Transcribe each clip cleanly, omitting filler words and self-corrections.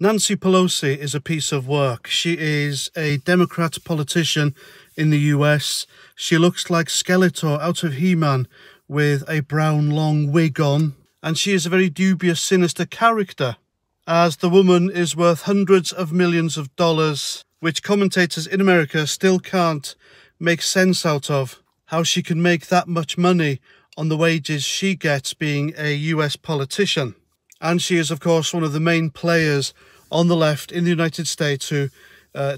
Nancy Pelosi is a piece of work. She is a Democrat politician in the US. She looks like Skeletor out of He-Man with a brown long wig on. And she is a very dubious, sinister character, as the woman is worth hundreds of millions of dollars, which commentators in America still can't make sense out of. How she can make that much money on the wages she gets being a US politician. And she is, of course, one of the main players on the left in the United States who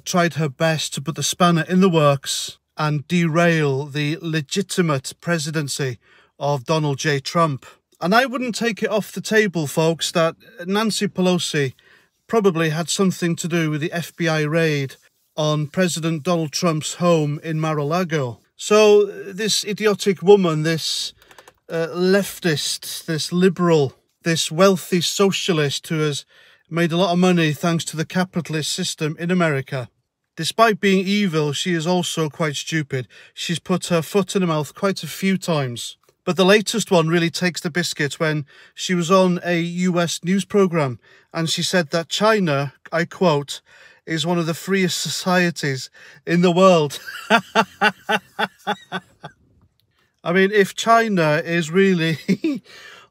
tried her best to put the spanner in the works and derail the legitimate presidency of Donald J. Trump. And I wouldn't take it off the table, folks, that Nancy Pelosi probably had something to do with the FBI raid on President Donald Trump's home in Mar-a-Lago. So this idiotic woman, this leftist, this liberal, this wealthy socialist who has made a lot of money thanks to the capitalist system in America. Despite being evil, she is also quite stupid. She's put her foot in her mouth quite a few times. But the latest one really takes the biscuit when she was on a US news program and she said that China, I quote, is one of the freest societies in the world. I mean, if China is really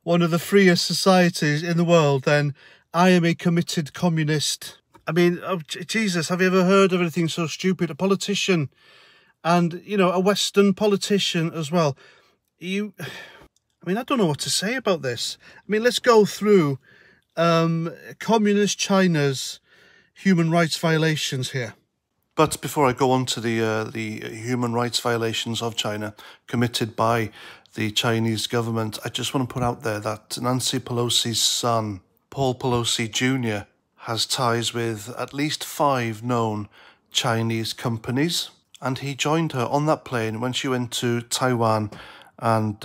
one of the freest societies in the world, then I am a committed communist. I mean, oh, Jesus, have you ever heard of anything so stupid? A politician, and, you know, a Western politician as well. I mean, I don't know what to say about this. I mean, let's go through communist China's human rights violations here. But before I go on to the human rights violations of China committed by the Chinese government, I just want to put out there that Nancy Pelosi's son, Paul Pelosi Jr., has ties with at least 5 known Chinese companies, and he joined her on that plane when she went to Taiwan and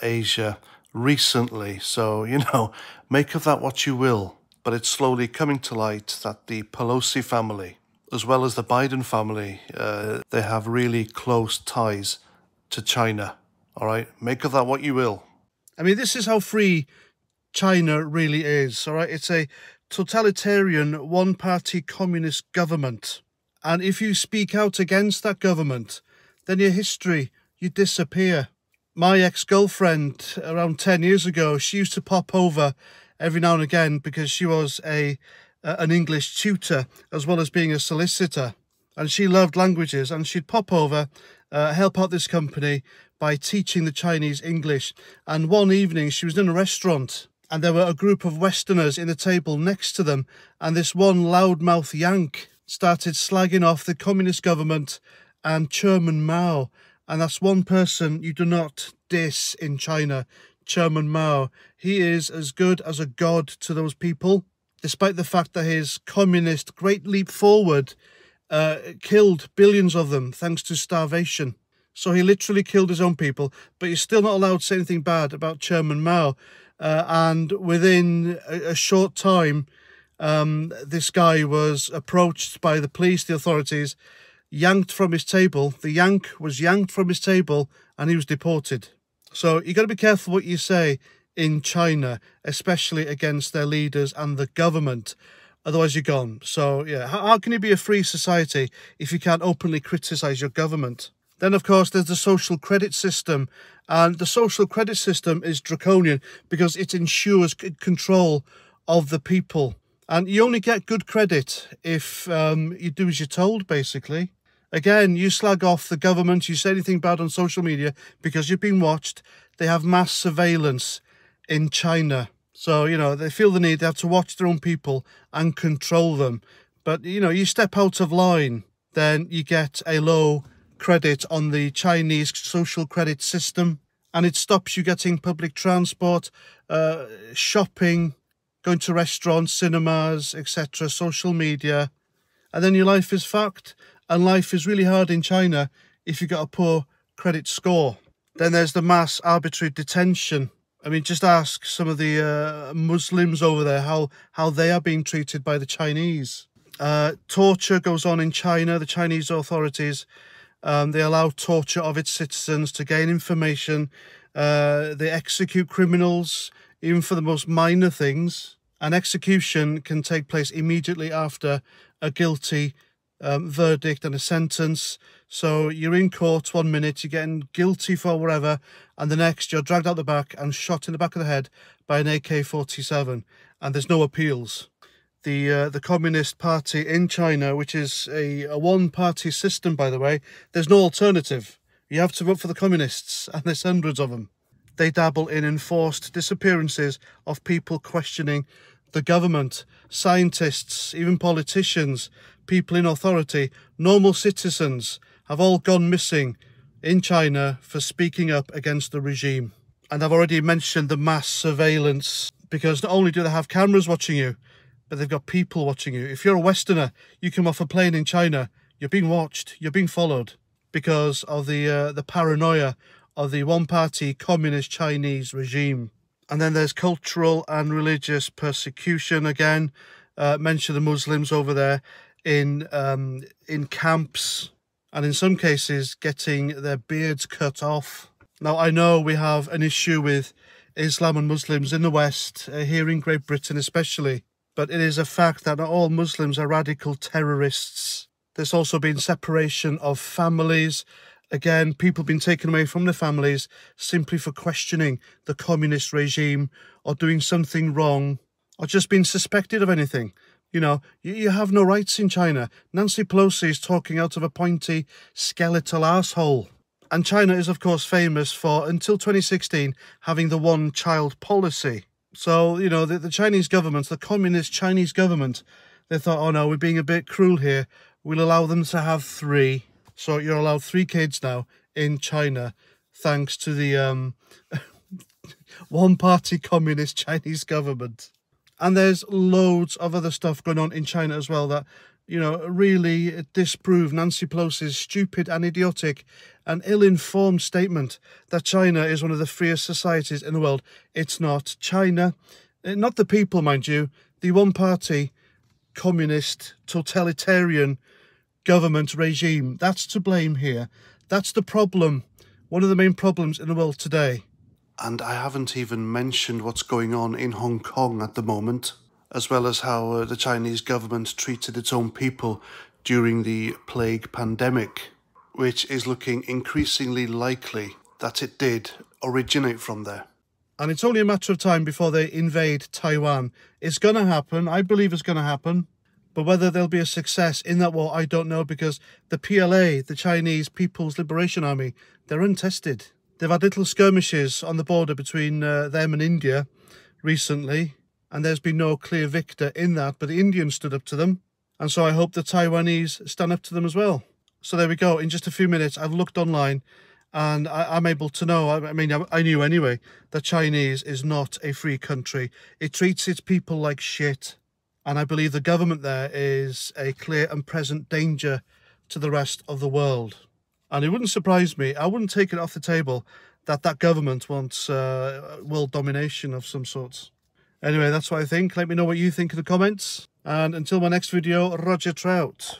Asia recently. So, you know, make of that what you will. But it's slowly coming to light that the Pelosi family, as well as the Biden family, they have really close ties to China. All right, make of that what you will. I mean, this is how free China really is, all right? It's a totalitarian, one-party communist government. And if you speak out against that government, then your history, you disappear. My ex-girlfriend, around 10 years ago, she used to pop over every now and again because she was an English tutor as well as being a solicitor. And she loved languages, and she'd pop over, help out this company by teaching the Chinese English. And one evening she was in a restaurant and there were a group of Westerners in the table next to them, and this one loudmouth Yank started slagging off the communist government and Chairman Mao. And that's one person you do not diss in China, Chairman Mao. He is as good as a god to those people, despite the fact that his communist Great Leap Forward killed billions of them thanks to starvation. So he literally killed his own people, but you're still not allowed to say anything bad about Chairman Mao. And within a short time, this guy was approached by the police, the authorities, yanked from his table. The Yank was yanked from his table and he was deported. So you got to be careful what you say in China, especially against their leaders and the government. Otherwise you're gone. So yeah, how can you be a free society if you can't openly criticize your government? Then, of course, there's the social credit system. And the social credit system is draconian because it ensures control of the people. And you only get good credit if you do as you're told, basically. Again, you slag off the government, you say anything bad on social media because you've been watched. They have mass surveillance in China. So, you know, they feel the need, they have to watch their own people and control them. But, you know, you step out of line, then you get a low credit on the Chinese social credit system, and it stops you getting public transport, shopping, going to restaurants, cinemas, etc., social media, and then your life is fucked. And life is really hard in China if you got a poor credit score. Then there's the mass arbitrary detention. I mean, just ask some of the Muslims over there how they are being treated by the Chinese. Torture goes on in China. The Chinese authorities, they allow torture of its citizens to gain information. They execute criminals, even for the most minor things. An execution can take place immediately after a guilty verdict and a sentence. So you're in court 1 minute, you're getting guilty for whatever, and the next you're dragged out the back and shot in the back of the head by an AK-47, and there's no appeals. The Communist Party in China, which is a one-party system, by the way, there's no alternative. You have to vote for the communists, and there's hundreds of them. They dabble in enforced disappearances of people questioning the government, scientists, even politicians, people in authority, normal citizens have all gone missing in China for speaking up against the regime. And I've already mentioned the mass surveillance, because not only do they have cameras watching you, but they've got people watching you. If you're a Westerner, you come off a plane in China, you're being watched, you're being followed because of the paranoia of the one-party communist Chinese regime. And then there's cultural and religious persecution again. Mention the Muslims over there in camps, and in some cases getting their beards cut off. Now, I know we have an issue with Islam and Muslims in the West, here in Great Britain especially, but it is a fact that not all Muslims are radical terrorists. There's also been separation of families. Again, people being taken away from their families simply for questioning the communist regime or doing something wrong or just being suspected of anything. You know, you have no rights in China. Nancy Pelosi is talking out of a pointy, skeletal arsehole. And China is, of course, famous for, until 2016, having the one-child policy. So, you know, the Chinese government, the communist Chinese government, they thought, oh no, we're being a bit cruel here. We'll allow them to have 3. So you're allowed 3 kids now in China, thanks to the one-party communist Chinese government. And there's loads of other stuff going on in China as well that, you know, really disprove Nancy Pelosi's stupid and idiotic and ill-informed statement that China is one of the freest societies in the world. It's not. China, not the people, mind you, the one-party communist totalitarian government regime, that's to blame here. That's the problem, one of the main problems in the world today. And I haven't even mentioned what's going on in Hong Kong at the moment, as well as how the Chinese government treated its own people during the plague pandemic, which is looking increasingly likely that it did originate from there. And it's only a matter of time before they invade Taiwan. It's going to happen. I believe it's going to happen. But whether there'll be a success in that war, I don't know, because the PLA, the Chinese People's Liberation Army, they're untested. They've had little skirmishes on the border between them and India recently, and there's been no clear victor in that, but the Indians stood up to them, and so I hope the Taiwanese stand up to them as well. So there we go. In just a few minutes, I've looked online, and I'm able to know, I mean, I knew anyway, that Chinese is not a free country. It treats its people like shit, and I believe the government there is a clear and present danger to the rest of the world. And it wouldn't surprise me, I wouldn't take it off the table, that that government wants world domination of some sorts. Anyway, that's what I think. Let me know what you think in the comments. And until my next video, Roger Trout.